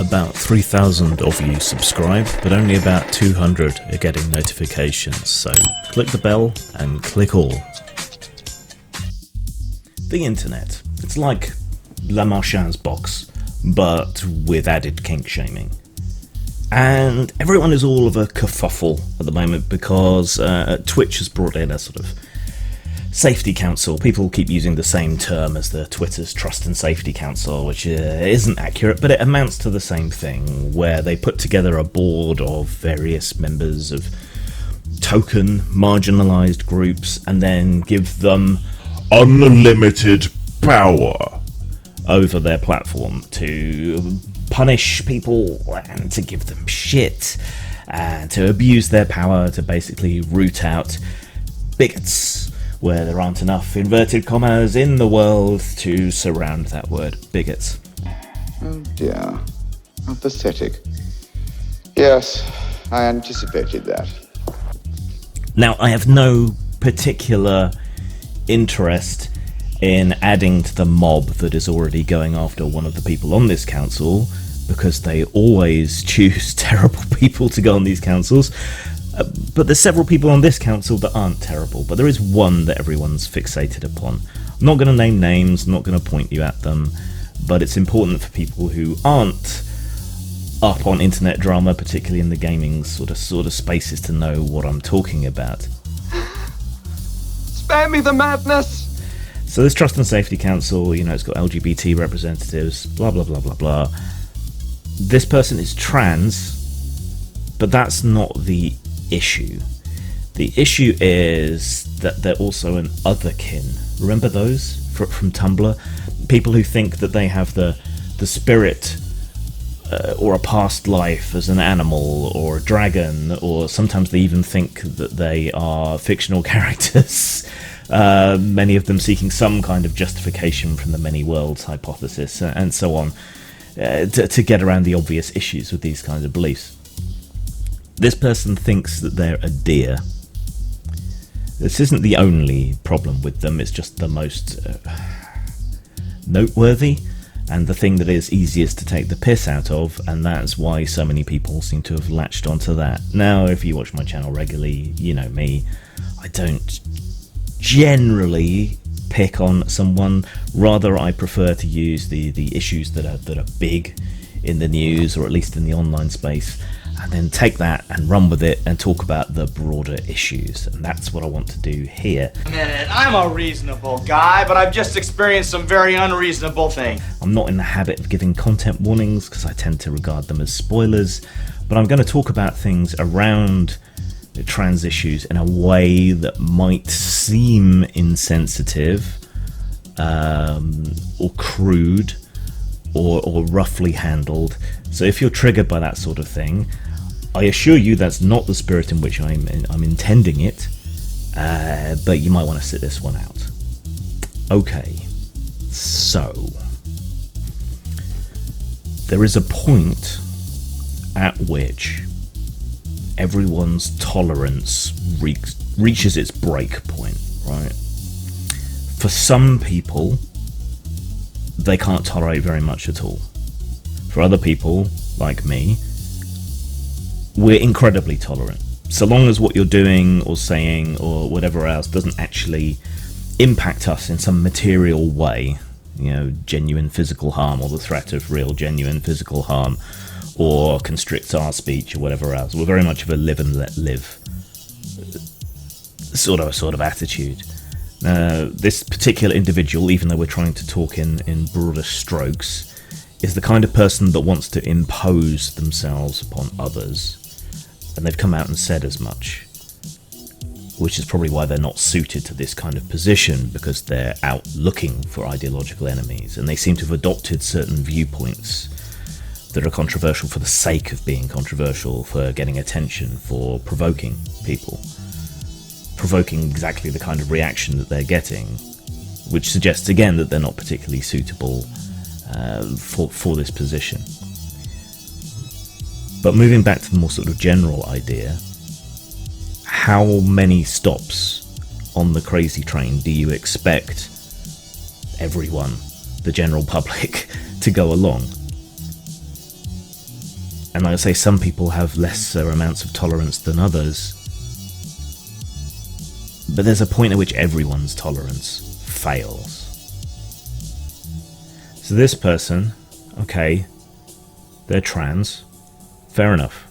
About 3,000 of you subscribe, but only about 200 are getting notifications, so click the bell and click all. The internet. It's like La Marchand's box, but with added kink shaming. And everyone is all of a kerfuffle at the moment because Twitch has brought in a sort of Safety Council. People keep using the same term as the Twitter's Trust and Safety Council, which isn't accurate, but it amounts to the same thing, where they put together a board of various members of token, marginalised groups, and then give them unlimited power over their platform to punish people and to give them shit and to abuse their power to basically root out bigots where there aren't enough inverted commas in the world to surround that word, bigots. Oh dear, how pathetic. Yes, I anticipated that. Now, I have no particular interest in adding to the mob that is already going after one of the people on this council, because they always choose terrible people to go on these councils. But there's several people on this council that aren't terrible, but there is one that everyone's fixated upon. I'm not going to name names, I'm not going to point you at them, but it's important for people who aren't up on internet drama, particularly in the gaming sort of spaces, to know what I'm talking about. Spare me the madness! So this Trust and Safety Council, it's got LGBT representatives, blah blah blah blah blah. This person is trans, but that's not the issue. The issue is that they're also an Otherkin. Remember those from Tumblr? People who think that they have the spirit or a past life as an animal or a dragon, or sometimes they even think that they are fictional characters. Many of them seeking some kind of justification from the many worlds hypothesis and so on, to get around the obvious issues with these kinds of beliefs. This person thinks that they're a deer. This isn't the only problem with them, it's just the most noteworthy and the thing that is easiest to take the piss out of, and that's why so many people seem to have latched onto that. Now, if you watch my channel regularly, you know me, I don't generally pick on someone. Rather, I prefer to use the issues that are big in the news, or at least in the online space, and then take that and run with it and talk about the broader issues. And that's what I want to do here. Man, I'm a reasonable guy, but I've just experienced some very unreasonable things. I'm not in the habit of giving content warnings because I tend to regard them as spoilers, but I'm going to talk about things around the trans issues in a way that might seem insensitive, or crude, or roughly handled. So if you're triggered by that sort of thing, I assure you that's not the spirit in which I'm intending it, but you might want to sit this one out. Okay, so there is a point at which everyone's tolerance reaches its break point, right? For some people, they can't tolerate very much at all. For other people, like me, we're incredibly tolerant. So long as what you're doing or saying or whatever else doesn't actually impact us in some material way, genuine physical harm or the threat of real genuine physical harm, or constricts our speech or whatever else. We're very much of a live and let live sort of attitude. This particular individual, even though we're trying to talk in broader strokes, is the kind of person that wants to impose themselves upon others, and they've come out and said as much, which is probably why they're not suited to this kind of position, because they're out looking for ideological enemies, and they seem to have adopted certain viewpoints that are controversial for the sake of being controversial, for getting attention, for provoking people, provoking exactly the kind of reaction that they're getting, which suggests again that they're not particularly suitable for this position. But moving back to the more sort of general idea, how many stops on the crazy train do you expect everyone, the general public, to go along? And like I say, some people have lesser amounts of tolerance than others. But there's a point at which everyone's tolerance fails. So this person, okay, they're trans, fair enough,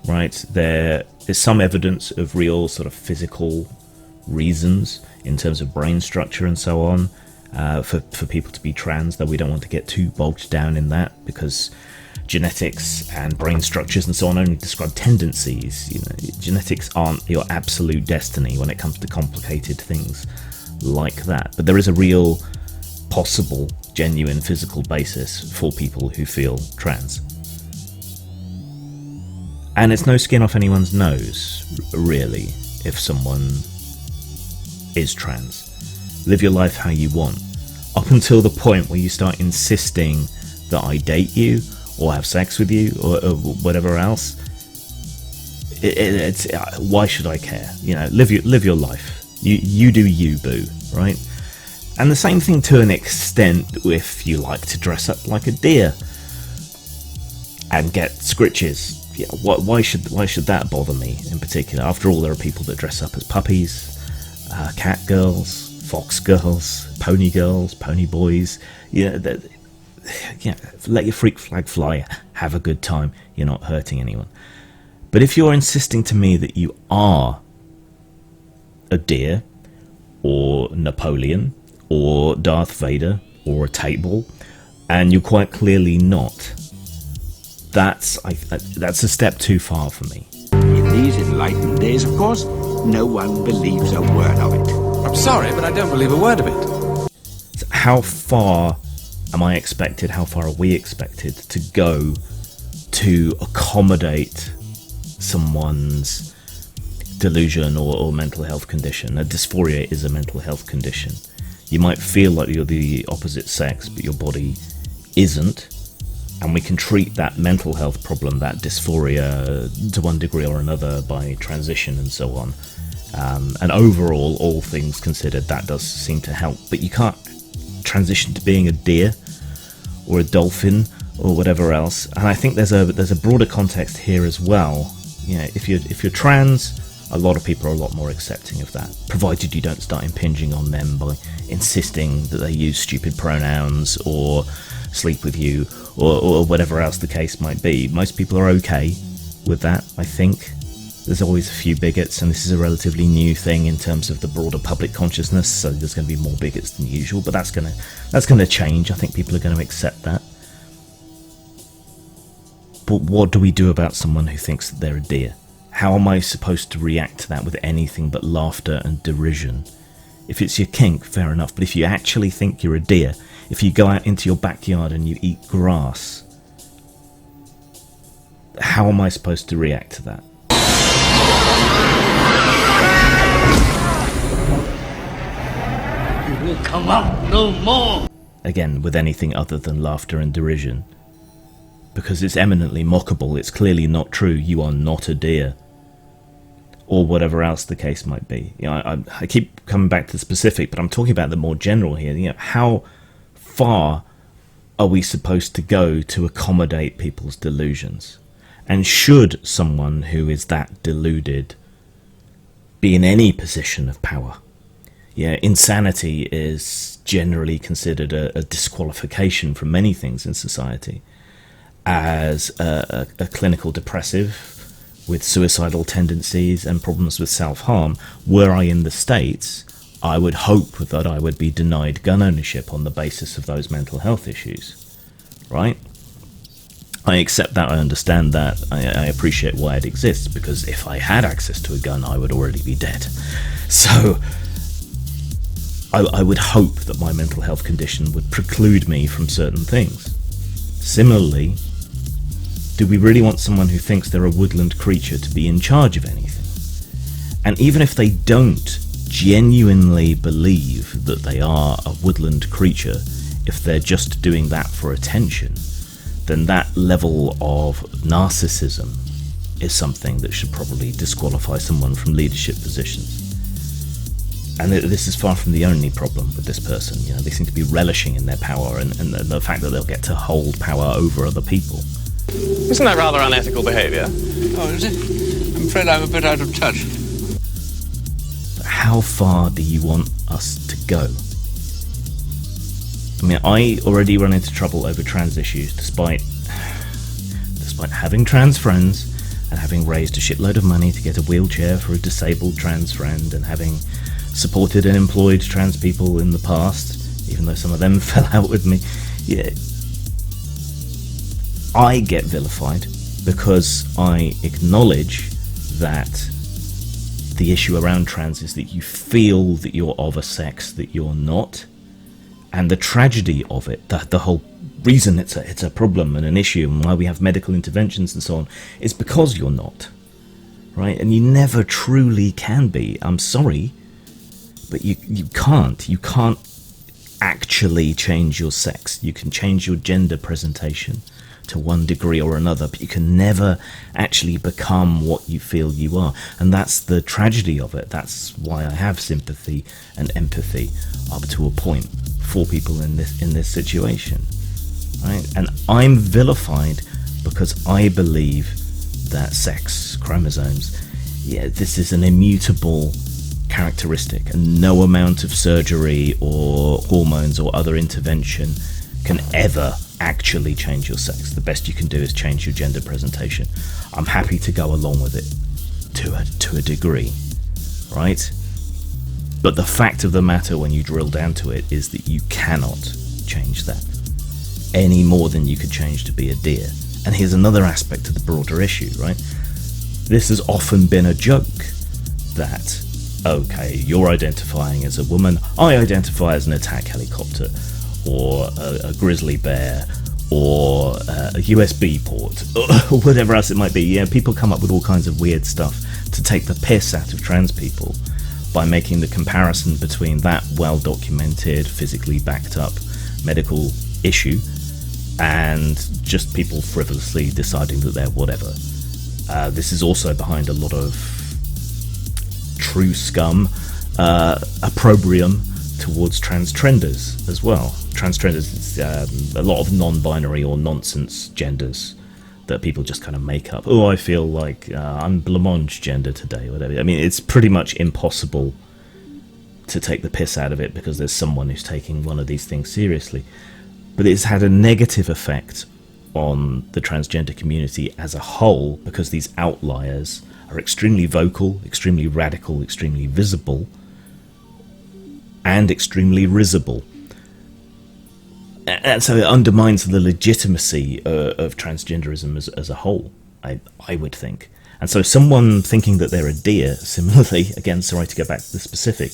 right? There is some evidence of real sort of physical reasons in terms of brain structure and so on for people to be trans, though we don't want to get too bogged down in that, because genetics and brain structures and so on only describe tendencies. You know, genetics aren't your absolute destiny when it comes to complicated things like that. But there is a real, possible, genuine physical basis for people who feel trans. And it's no skin off anyone's nose, really, if someone is trans. Live your life how you want. Up until the point where you start insisting that I date you, or have sex with you, or whatever else, it's why should I care? You know, live your life. You do you, boo, right? And the same thing to an extent if you like to dress up like a deer and get scritches. Yeah, why should that bother me in particular? After all, there are people that dress up as puppies, cat girls, fox girls, pony boys. You know, yeah, let your freak flag fly, have a good time, you're not hurting anyone. But if you're insisting to me that you are a deer, or Napoleon, or Darth Vader, or a table, and you're quite clearly not, that's a step too far for me. In these enlightened days, of course, no one believes a word of it. I'm sorry, but I don't believe a word of it. So how far am I expected, how far are we expected to go to accommodate someone's delusion or mental health condition? A dysphoria is a mental health condition. You might feel like you're the opposite sex, but your body isn't. And we can treat that mental health problem, that dysphoria, to one degree or another by transition and so on. And overall, all things considered, that does seem to help. But you can't transition to being a deer or a dolphin or whatever else. And I think there's a broader context here as well. You know, if you're trans, a lot of people are a lot more accepting of that, provided you don't start impinging on them by insisting that they use stupid pronouns or sleep with you or whatever else the case might be. Most people are okay with that, I think. There's always a few bigots, and this is a relatively new thing in terms of the broader public consciousness, so there's going to be more bigots than usual, but that's going to change. I think people are going to accept that. But what do we do about someone who thinks that they're a deer? How am I supposed to react to that with anything but laughter and derision? If it's your kink, fair enough, but if you actually think you're a deer, if you go out into your backyard and you eat grass, how am I supposed to react to that? You will come out no more! Again, with anything other than laughter and derision. Because it's eminently mockable, it's clearly not true, you are not a deer. Or whatever else the case might be. You know, I keep coming back to the specific, but I'm talking about the more general here. You know, how far are we supposed to go to accommodate people's delusions? And should someone who is that deluded be in any position of power? Yeah, insanity is generally considered a disqualification from many things in society. As a clinical depressive with suicidal tendencies and problems with self-harm, were I in the States, I would hope that I would be denied gun ownership on the basis of those mental health issues, right? I accept that, I understand that, I appreciate why it exists, because if I had access to a gun, I would already be dead. So, I would hope that my mental health condition would preclude me from certain things. Similarly, do we really want someone who thinks they're a woodland creature to be in charge of anything? And even if they don't genuinely believe that they are a woodland creature, if they're just doing that for attention, then that level of narcissism is something that should probably disqualify someone from leadership positions. And this is far from the only problem with this person. You know, they seem to be relishing in their power and the fact that they'll get to hold power over other people. Isn't that rather unethical behaviour? Oh, is it? I'm afraid I'm a bit out of touch. How far do you want us to go? I mean, I already run into trouble over trans issues despite having trans friends and having raised a shitload of money to get a wheelchair for a disabled trans friend and having supported and employed trans people in the past, even though some of them fell out with me. Yeah, I get vilified because I acknowledge that the issue around trans is that you feel that you're of a sex that you're not, and the tragedy of it, the whole reason it's a problem and an issue and why we have medical interventions and so on, is because you're not, right? And you never truly can be. I'm sorry, but you can't actually change your sex. You can change your gender presentation to one degree or another, but you can never actually become what you feel you are. And that's the tragedy of it. That's why I have sympathy and empathy up to a point for people in this situation, right? And I'm vilified because I believe that sex chromosomes, this is an immutable characteristic, and no amount of surgery or hormones or other intervention can ever actually change your sex. The best you can do is change your gender presentation. I'm happy to go along with it to a degree, right? But the fact of the matter when you drill down to it is that you cannot change that any more than you could change to be a deer. And here's another aspect to the broader issue, right? This has often been a joke that, okay, you're identifying as a woman, I identify as an attack helicopter, or a grizzly bear, or a USB port, or whatever else it might be. Yeah, people come up with all kinds of weird stuff to take the piss out of trans people by making the comparison between that well-documented, physically backed up medical issue and just people frivolously deciding that they're whatever. This is also behind a lot of true scum, opprobrium towards trans-trenders as well. Trans-trenders, it's a lot of non-binary or nonsense genders that people just kind of make up. Oh, I feel like I'm blancmange gender today, whatever. I mean, it's pretty much impossible to take the piss out of it because there's someone who's taking one of these things seriously. But it's had a negative effect on the transgender community as a whole because these outliers are extremely vocal, extremely radical, extremely visible, and extremely risible. And so it undermines the legitimacy of transgenderism as a whole, I would think. And so someone thinking that they're a deer, similarly, again, sorry to go back to the specific,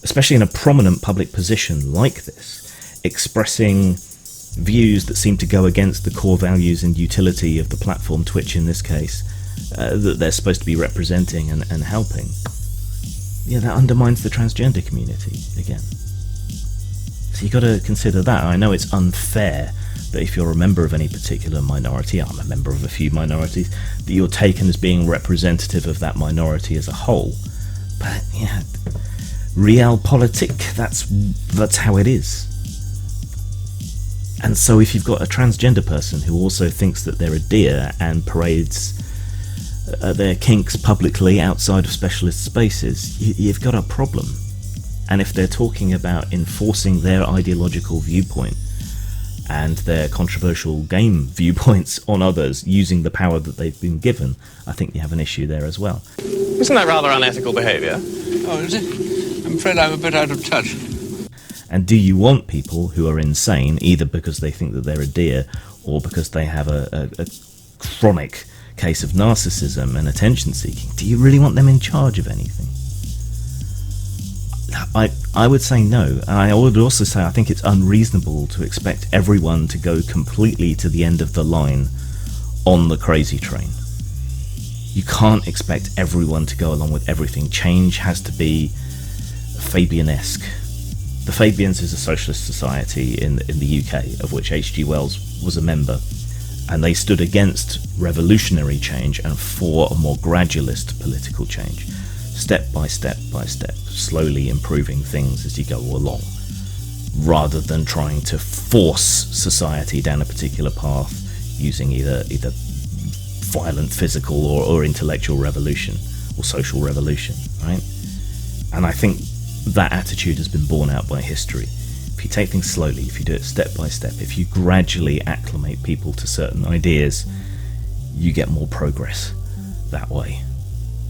especially in a prominent public position like this, expressing views that seem to go against the core values and utility of the platform, Twitch in this case, that they're supposed to be representing and helping. Yeah, that undermines the transgender community again. So you got to consider that. I know it's unfair that if you're a member of any particular minority, I'm a member of a few minorities, that you're taken as being representative of that minority as a whole. But yeah, realpolitik, that's how it is. And so if you've got a transgender person who also thinks that they're a deer and parades their kinks publicly outside of specialist spaces, you've got a problem. And if they're talking about enforcing their ideological viewpoint and their controversial game viewpoints on others using the power that they've been given, I think you have an issue there as well. Isn't that rather unethical behaviour? Oh, is it? I'm afraid I'm a bit out of touch. And do you want people who are insane, either because they think that they're a deer or because they have a chronic case of narcissism and attention seeking, do you really want them in charge of anything? I would say no, and I would also say I think it's unreasonable to expect everyone to go completely to the end of the line on the crazy train. You can't expect everyone to go along with everything. Change has to be Fabian-esque. The Fabians is a socialist society in the UK, of which H.G. Wells was a member, and they stood against revolutionary change and for a more gradualist political change. Step by step by step, slowly improving things as you go along, rather than trying to force society down a particular path using either violent physical or intellectual revolution or social revolution, right? And I think that attitude has been borne out by history. If you take things slowly, if you do it step by step, if you gradually acclimate people to certain ideas, you get more progress that way,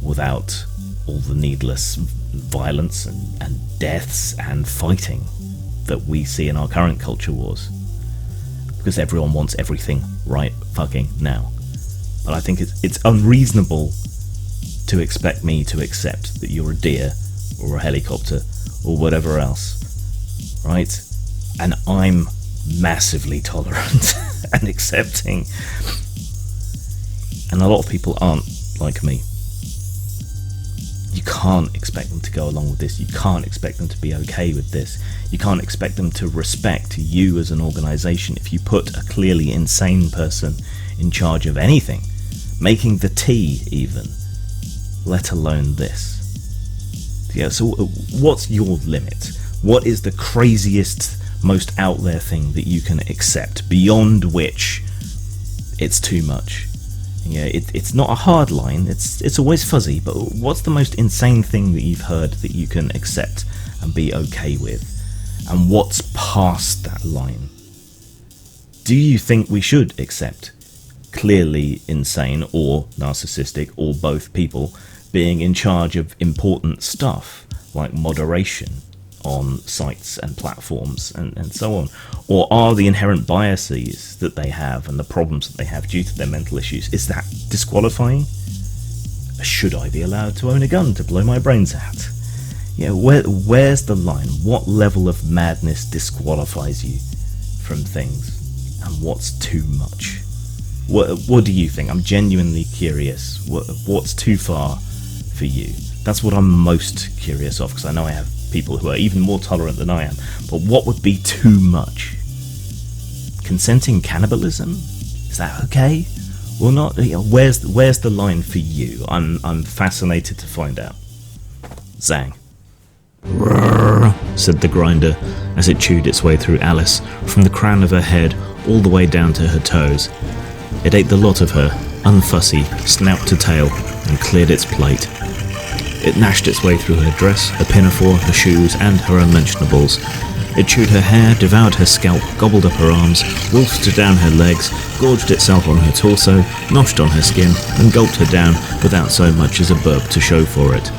without all the needless violence and deaths and fighting that we see in our current culture wars. Because everyone wants everything right fucking now. But I think it's unreasonable to expect me to accept that you're a deer or a helicopter or whatever else, right? And I'm massively tolerant and accepting. And a lot of people aren't like me. You can't expect them to go along with this. You can't expect them to be okay with this. You can't expect them to respect you as an organisation if you put a clearly insane person in charge of anything, making the tea even, let alone this. Yeah, so what's your limit? What is the craziest, most out there thing that you can accept, beyond which it's too much? Yeah, it's not a hard line, it's always fuzzy, but what's the most insane thing that you've heard that you can accept and be okay with? And what's past that line? Do you think we should accept clearly insane or narcissistic or both people being in charge of important stuff like moderation on sites and platforms and so on? Or are the inherent biases that they have and the problems that they have due to their mental issues, is that disqualifying? Should I be allowed to own a gun to blow my brains out? Yeah, where's the line? What level of madness disqualifies you from things? And what's too much? What do you think? I'm genuinely curious. What's too far for you? That's what I'm most curious of, because I know I have people who are even more tolerant than I am. But what would be too much? Consenting cannibalism? Is that okay or not? Where's the line for you? I'm fascinated to find out. Zang. "Rrrr," said the grinder as it chewed its way through Alice, from the crown of her head all the way down to her toes. It ate the lot of her, unfussy, snout to tail, and cleared its plate. It gnashed its way through her dress, her pinafore, her shoes, and her unmentionables. It chewed her hair, devoured her scalp, gobbled up her arms, wolfed down her legs, gorged itself on her torso, noshed on her skin, and gulped her down without so much as a burp to show for it.